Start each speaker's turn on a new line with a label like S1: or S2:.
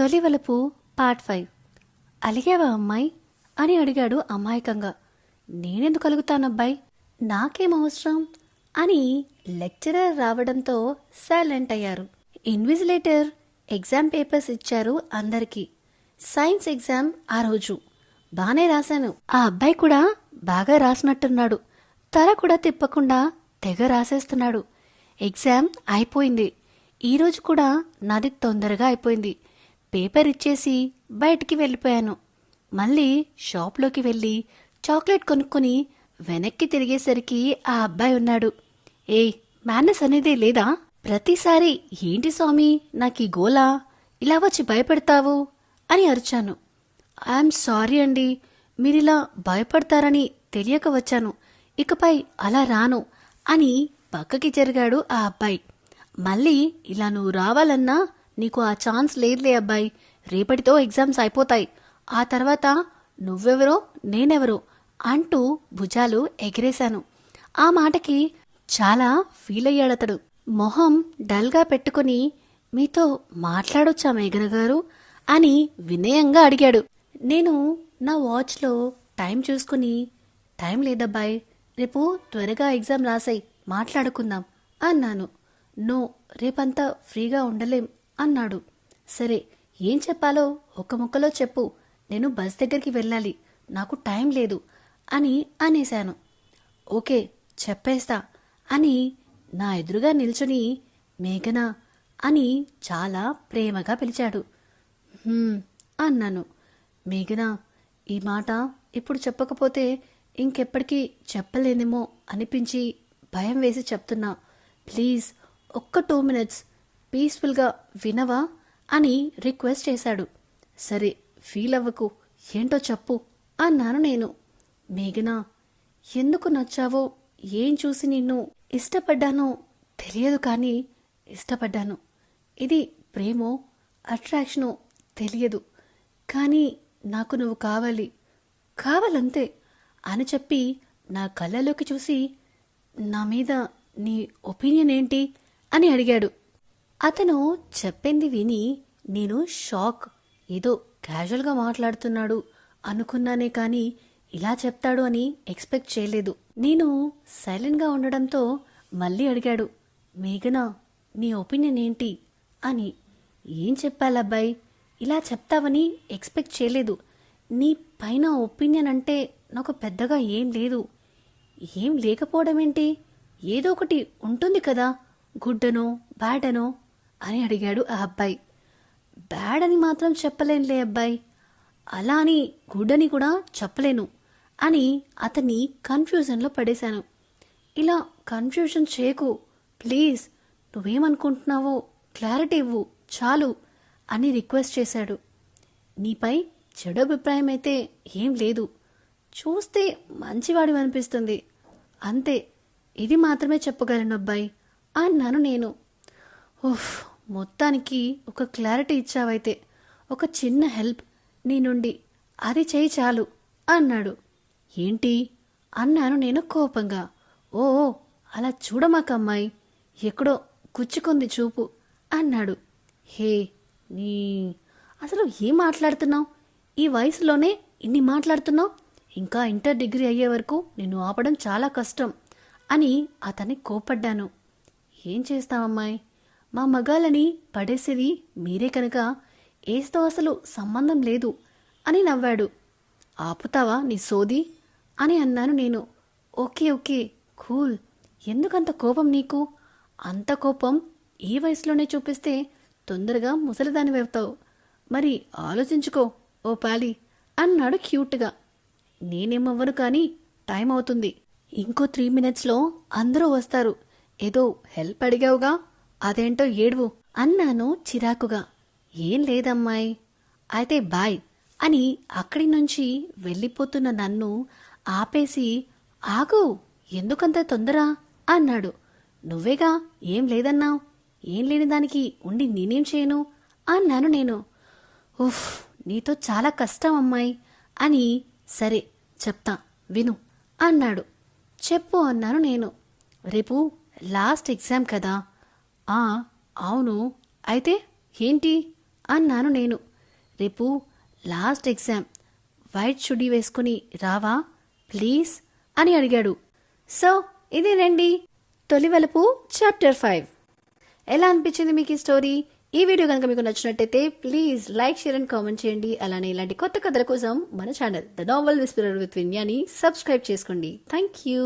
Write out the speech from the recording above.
S1: తొలివలపు part 5. అలిగావా అమ్మాయి అని అడిగాడు అమాయకంగా. నేనెందుకు అలుగుతానబ్బాయి, నాకేం అవసరం అని లెక్చరర్ రావడంతో సైలెంట్ అయ్యారు. ఇన్విజిలేటర్ ఎగ్జామ్ పేపర్స్ ఇచ్చారు అందరికీ. సైన్స్ ఎగ్జామ్ ఆ రోజు బానే రాశాను. ఆ అబ్బాయి కూడా బాగా రాసినట్టున్నాడు. తల కూడా తిప్పకుండా తెగ రాసేస్తున్నాడు. ఎగ్జామ్ అయిపోయింది. ఈరోజు కూడా నాది తొందరగా అయిపోయింది. పేపర్ ఇచ్చేసి బయటికి వెళ్ళిపోయాను. మళ్ళీ షాప్లోకి వెళ్ళి చాక్లెట్ కొనుక్కొని వెనక్కి తిరిగేసరికి ఆ అబ్బాయి ఉన్నాడు. ఏయ్, మేనస్ అనేదే లేదా? ప్రతిసారి ఏంటి స్వామి నాకీ గోలా, ఇలా వచ్చి భయపెడతావు అని అరిచాను. ఐఎమ్ సారీ అండి, మీరిలా భయపడతారని తెలియక వచ్చాను. ఇకపై అలా రాను అని పక్కకి జరిగాడు ఆ అబ్బాయి. మళ్ళీ ఇలా నువ్వు రావాలన్నా నీకు ఆ ఛాన్స్ లేదులే అబ్బాయి. రేపటితో ఎగ్జామ్స్ అయిపోతాయి. ఆ తర్వాత నువ్వెవరో నేనెవరో అంటూ భుజాలు ఎగిరేశాను. ఆ మాటకి చాలా ఫీల్ అయ్యాడతడు. మొహం డల్గా పెట్టుకుని మీతో మాట్లాడొచ్చా మేఘన గారు అని వినయంగా అడిగాడు. నేను నా వాచ్లో టైం చూసుకుని, టైం లేదబ్బాయి, రేపు త్వరగా ఎగ్జామ్ రాసాయి, మాట్లాడుకుందాం అన్నాను. నో, రేపంతా ఫ్రీగా ఉండలేం అన్నాడు. సరే, ఏం చెప్పాలో ఒక ముక్కలో చెప్పు, నేను బస్ దగ్గరికి వెళ్ళాలి, నాకు టైం లేదు అని అనేశాను. ఓకే, చెప్పేస్తా అని నా ఎదురుగా నిల్చుని మేఘనా అని చాలా ప్రేమగా పిలిచాడు. అన్నాను. మేఘనా, ఈ మాట ఇప్పుడు చెప్పకపోతే ఇంకెప్పటికీ చెప్పలేనేమో అనిపించి భయం వేసి చెప్తున్నా. ప్లీజ్ ఒక్క 2 minutes పీస్ఫుల్గా వినవా అని రిక్వెస్ట్ చేశాడు. సరే, ఫీల్ అవ్వకు, ఏంటో చెప్పు అన్నాను నేను. మేఘనా, ఎందుకు నచ్చావో, ఏం చూసి నిన్ను ఇష్టపడ్డానో తెలియదు, కానీ ఇష్టపడ్డాను. ఇది ప్రేమో అట్రాక్షనో తెలియదు, కానీ నాకు నువ్వు కావాలంతే అని చెప్పి నా కళ్ళలోకి చూసి నా మీద నీ ఒపీనియన్ ఏంటి అని అడిగాడు. అతను చెప్పింది విని నేను షాక్. ఏదో క్యాజువల్గా మాట్లాడుతున్నాడు అనుకున్నానే కానీ ఇలా చెప్తాడు అని ఎక్స్పెక్ట్ చేయలేదు. నేను సైలెంట్గా ఉండడంతో మళ్ళీ అడిగాడు. మేఘనా, నీ ఒపీనియన్ ఏంటి అని. ఏం చెప్పాలబ్బాయి, ఇలా చెప్తావని ఎక్స్పెక్ట్ చేయలేదు. నీ పైన ఒపీనియన్ అంటే నాకు పెద్దగా ఏం లేదు. ఏం లేకపోవడం ఏంటి, ఏదో ఒకటి ఉంటుంది కదా, గుడ్ అనో బ్యాడ్ అనో అని అడిగాడు ఆ అబ్బాయి. బ్యాడ్ అని మాత్రం చెప్పలేనులే అబ్బాయి, అలా అని గుడ్ అని కూడా చెప్పలేను అని అతన్ని కన్ఫ్యూజన్లో పడేశాను. ఇలా కన్ఫ్యూజన్ చేయకు ప్లీజ్, నువ్వేమనుకుంటున్నావో క్లారిటీ ఇవ్వు చాలు అని రిక్వెస్ట్ చేశాడు. నీపై చెడు అభిప్రాయం అయితే ఏం లేదు, చూస్తే మంచివాడి అనిపిస్తుంది, అంతే, ఇది మాత్రమే చెప్పగలను అబ్బాయి అన్నాను నేను. ఓహ్, మొత్తానికి ఒక క్లారిటీ ఇచ్చావైతే, ఒక చిన్న హెల్ప్ నీ నుండి, అది చేయి చాలు అన్నాడు. ఏంటి అన్నాను నేను కోపంగా. ఓ, అలా చూడమాకమ్మాయి, ఎక్కడో గుచ్చుకుంది చూపు అన్నాడు. హే, నీ అసలు ఏం మాట్లాడుతున్నావు, ఈ వయసులోనే ఇన్ని మాట్లాడుతున్నావు, ఇంకా ఇంటర్ డిగ్రీ అయ్యే వరకు నిన్ను ఆపడం చాలా కష్టం అని అతన్ని కోపడ్డాను. ఏం చేస్తామమ్మాయి, మా మగాళ్ళని పడేసేది మీరే కనుక ఏస్తో అసలు సంబంధం లేదు అని నవ్వాడు. ఆపుతావా నీ సోది అని అన్నాను నేను. ఓకే ఓకే కూల్, ఎందుకంత కోపం నీకు? అంత కోపం ఈ వయసులోనే చూపిస్తే తొందరగా ముసలిదాని వెళ్తావు, మరి ఆలోచించుకో ఓ పాలి అన్నాడు క్యూట్గా. నేనేమవ్వను కానీ టైం అవుతుంది, ఇంకో 3 minutesలో అందరూ వస్తారు, ఏదో హెల్ప్ అడిగావుగా అదేంటో ఏడువు అన్నాను చిరాకుగా. ఏం లేదమ్మాయి, అయితే బాయ్ అని అక్కడి నుంచి వెళ్ళిపోతున్న నన్ను ఆపేసి ఆగు, ఎందుకంత తొందర అన్నాడు. నువ్వేగా ఏం లేదన్నావు, ఏం లేని దానికి ఉండి నేనేం చేయను అన్నాను నేను. ఉఫ్, నీతో చాలా కష్టం అమ్మాయి అని. సరే చెప్తా విను అన్నాడు. చెప్పు అన్నాను నేను. రేపు లాస్ట్ ఎగ్జామ్ కదా. అవును, అయితే ఏంటి అన్నాను నేను. రేపు లాస్ట్ ఎగ్జామ్, వైట్ చుడీ వేసుకుని రావా ప్లీజ్ అని అడిగాడు. సో ఇదేనండి తొలివలపు చాప్టర్ 5. ఎలా అనిపించింది మీకు ఈ స్టోరీ? ఈ వీడియో కనుక మీకు నచ్చినట్టయితే please like, share and comment చేయండి. అలానే ఇలాంటి కొత్త కథల కోసం మన channel the novel whisperer with Vinyani subscribe చేసుకోండి. Thank you.